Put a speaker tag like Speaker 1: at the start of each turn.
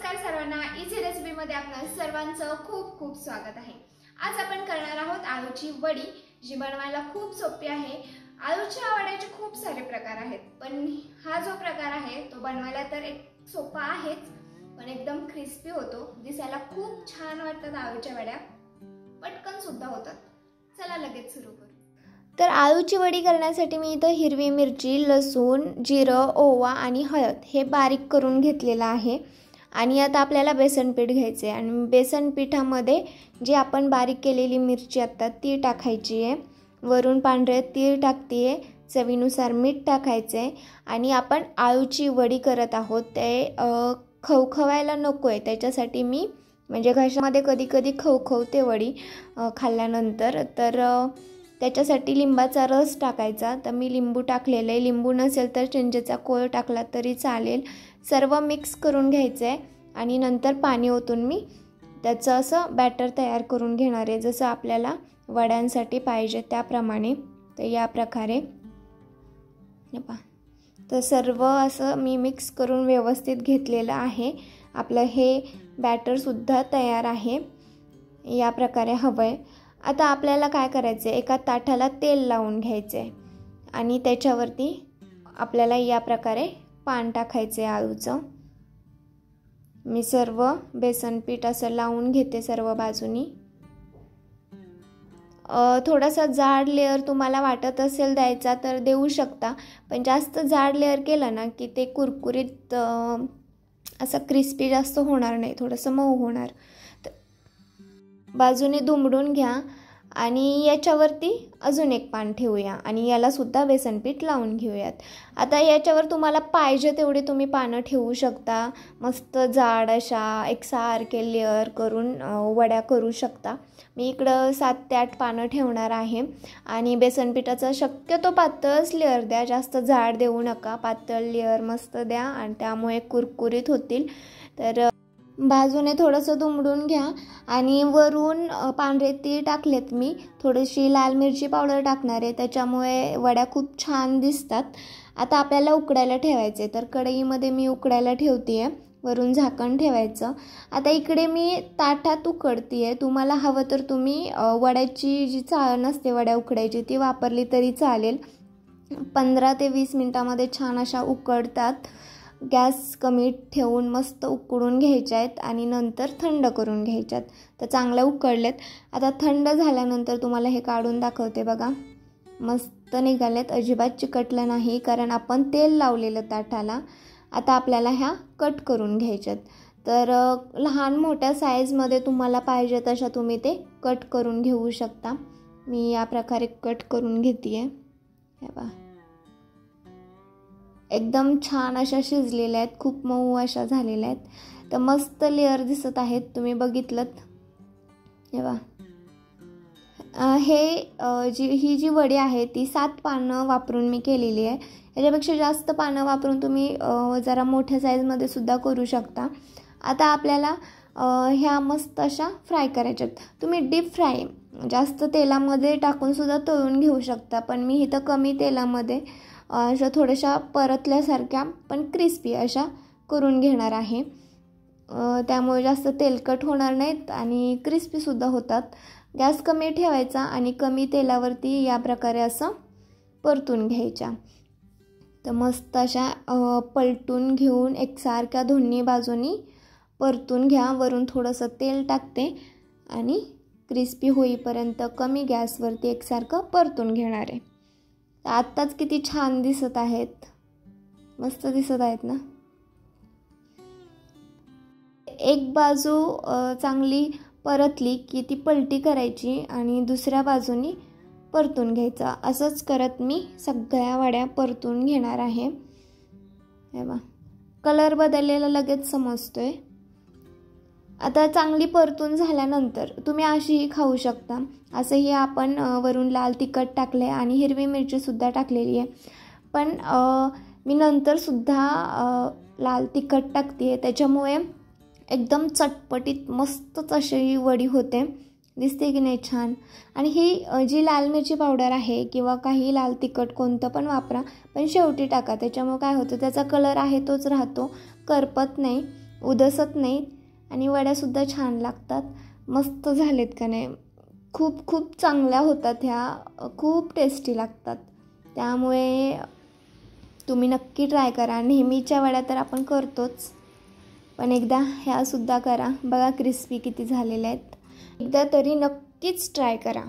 Speaker 1: नमस्कार सर्वांना, इझी रेसिपीमध्ये आपल्या सर्वांचं खूप खूप स्वागत आहे। आज आपण करणार आहोत आलूची वडी, जी बनवायला खूप सोपी आहे। आलूच्या वड्याचे खूप सारे प्रकार आहेत, पण हा जो प्रकार आहे तो बनवायला तर एक सोपा आहेच, पण एकदम क्रिस्पी होतो। दिसायला खूप छान वाटतात आलूच्या वड्या, पटकन सुद्धा होतात। चला लगेच सुरू करू। तर आलूची वडी करण्यासाठी मी इथं हिरवी मिरची, लसूण, जिरं, ओवा आणि हळद हे बारीक करून घेतलेलं आहे। आणि आता आपल्याला बेसन पीठ घ्यायचे आहे आणि बेसन पिठामध्ये जी आपण बारीक केलेली मिरची आता ती टाकायची आहे। वरून पांढरे तीळ टाकते आहे, चवीनुसार मीठ टाकायचे आहे। आणि आपण आलूची वडी करत आहोत ते खवखवायला नको आहे, त्याच्यासाठी मी म्हणजे घशामध्ये कधी कधी खवखवते वडी खाल्ल्यानंतर, तर त्याच्यासाठी लिंबाचा रस टाकायचा। तर मी लिंबू टाकलेलं आहे, लिंबू नसेल तर चिंचेचा कोळ टाकला तरी चालेल। सर्व मिक्स करून घ्यायचं आहे आणि नंतर पाणी ओतून मी त्याचं असं बॅटर तयार करून घेणार आहे, जसं आपल्याला वड्यांसाठी पाहिजे त्याप्रमाणे। तर या प्रकारे तर सर्व असं मी मिक्स करून व्यवस्थित घेतलेलं आहे। आपलं हे बॅटरसुद्धा तयार आहे, या प्रकारे हवं आहे। आता आपल्याला काय करायचं आहे, एका ताटाला तेल लावून घ्यायचं आहे आणि त्याच्यावरती आपल्याला या प्रकारे पान टाकायचे आलूचं। मी सर्व बेसन पीठ असं लावून घेते सर्व बाजूनी। थोडासा जाड लेअर तुम्हाला वाटत असेल द्यायचा तर देऊ शकता, पण जास्त जाड लेअर केलं ना की ते कुरकुरीत असं क्रिस्पी जास्त होणार नाही, थोडंसं मऊ होणार। बाजूने दुमडून घ्या आणि याच्यावरती अजून एक पान ठेवूया आणि याला सुद्धा बेसन पीठ लावून घेऊयात। आता याच्यावर तुम्हाला पाहिजे तेवढी तुम्ही पानं ठेवू शकता, मस्त जाड अशा एकसारखे लेअर करून वड्या करू शकता। मी इकडं 7 ते 8 पानं ठेवणार आहे आणि बेसन पिठाचा शक्यतो पातळच लेअर द्या, जास्त जाड देऊ नका, पातळ लेअर मस्त द्या आणि त्यामुळे कुरकुरीत होतील। तर बाजूने थोडंसं दुमडून घ्या आणि वरून पांढरे तीळ टाकलेत, मी थोडीशी लाल मिरची पावडर टाकणार आहे, त्याच्यामुळे वड्या खूप छान दिसतात। आता आपल्याला उकडायला ठेवायचे, तर कढईमध्ये मी उकडायला ठेवते आहे, वरून झाकण ठेवायचं। आता इकडे मी ताटात उकडते आहे, तुम्हाला हवं तर तुम्ही वड्याची जी चाळण असते वड्या उकडायची ती वापरली तरी चालेल। 15 ते 20 मिनिटामध्ये छान अशा उकडतात। गॅस कमी ठेवून मस्त उकडून घ्यायच्या आहेत आणि नंतर थंड करून घ्यायच्यात। तर चांगल्या उकडलेत, आता थंड झाल्यानंतर तुम्हाला हे काढून दाखवते बघा, मस्त निघालेत, अजिबात चिकटलं नाही, कारण आपण तेल लावलेलं ताटाला। आता आपल्याला ह्या कट करून घ्यायच्यात, तर लहान मोठ्या साईजमध्ये तुम्हाला पाहिजे तशा तुम्ही ते कट करून घेऊ शकता। मी या प्रकारे कट करून घेते आहे, हे बघा एकदम छान अशा शिजलेल्या आहेत, खूप मऊ अशा झालेल्या आहेत। तर मस्त लेअर दिसत आहेत, तुम्ही बघितलं हे बघा। ही जी वडी आहे ती 7 पानं वापरून मी केलेली आहे, याच्यापेक्षा जास्त पानं वापरून तुम्ही जरा मोठ्या साईजमध्ये सुद्धा करू शकता। आता आपल्याला ह्या मस्त अशा फ्राय करायच्यात। तुम्ही डीप फ्राय जास्त तेलामध्ये टाकून सुद्धा तळून घेऊ शकता, पण मी इथं कमी तेलामध्ये अशा थोड्याशा परतल्यासारख्या पण क्रिस्पी अशा करून घेणार आहे, त्यामुळे जास्त तेलकट होणार नाहीत आणि क्रिस्पीसुद्धा होतात। गॅस कमी ठेवायचा आणि कमी तेलावरती या प्रकारे असं परतून घ्यायच्या। तर मस्त अशा पलटून घेऊन एकसारख्या दोन्ही बाजूनी परतून घ्या। वरून थोडंसं तेल टाकते आणि क्रिस्पी होईपर्यंत कमी गॅसवरती एकसारखं परतून घेणार आहे। आत्ताच किती छान दिसत आहेत, मस्त दिसत आहेत ना। एक बाजू चांगली परतली की ती पलटी करायची आणि दुसऱ्या बाजूनी परतून घ्यायचा। असंच करत मी सगळ्या वड्या परतून घेणार आहे। हे बघा, कलर बदललेला लगेच समजतोय। आता चांगली परतून झाल्यानंतर तुम्ही अशीही खाऊ शकता, असंही आपण वरून लाल तिखट टाकले आणि हिरवी मिरचीसुद्धा टाकलेली आहे, पण मी नंतरसुद्धा लाल तिखट टाकते आहे, त्याच्यामुळे एकदम चटपटीत मस्तच अशी वडी होते, दिसते की नाही छान। आणि ही जी लाल मिरची पावडर आहे किंवा काही लाल तिखट कोणतं पण वापरा, पण शेवटी टाका, त्याच्यामुळे काय होतं त्याचा कलर आहे तोच राहतो, करपत नाही। उदसत नाहीत आणि वड्यासुद्धा छान लागतात. मस्त झालेत का नाही. खूप खूप चांगल्या होतात ह्या, खूप टेस्टी लागतात. त्यामुळे तुम्ही नक्की ट्राय करा. नेहमीच्या वड्या तर आपण करतोच, पण एकदा ह्यासुद्धा करा. बघा क्रिस्पी किती झालेल्या आहेत. एकदा तरी नक्कीच ट्राय करा.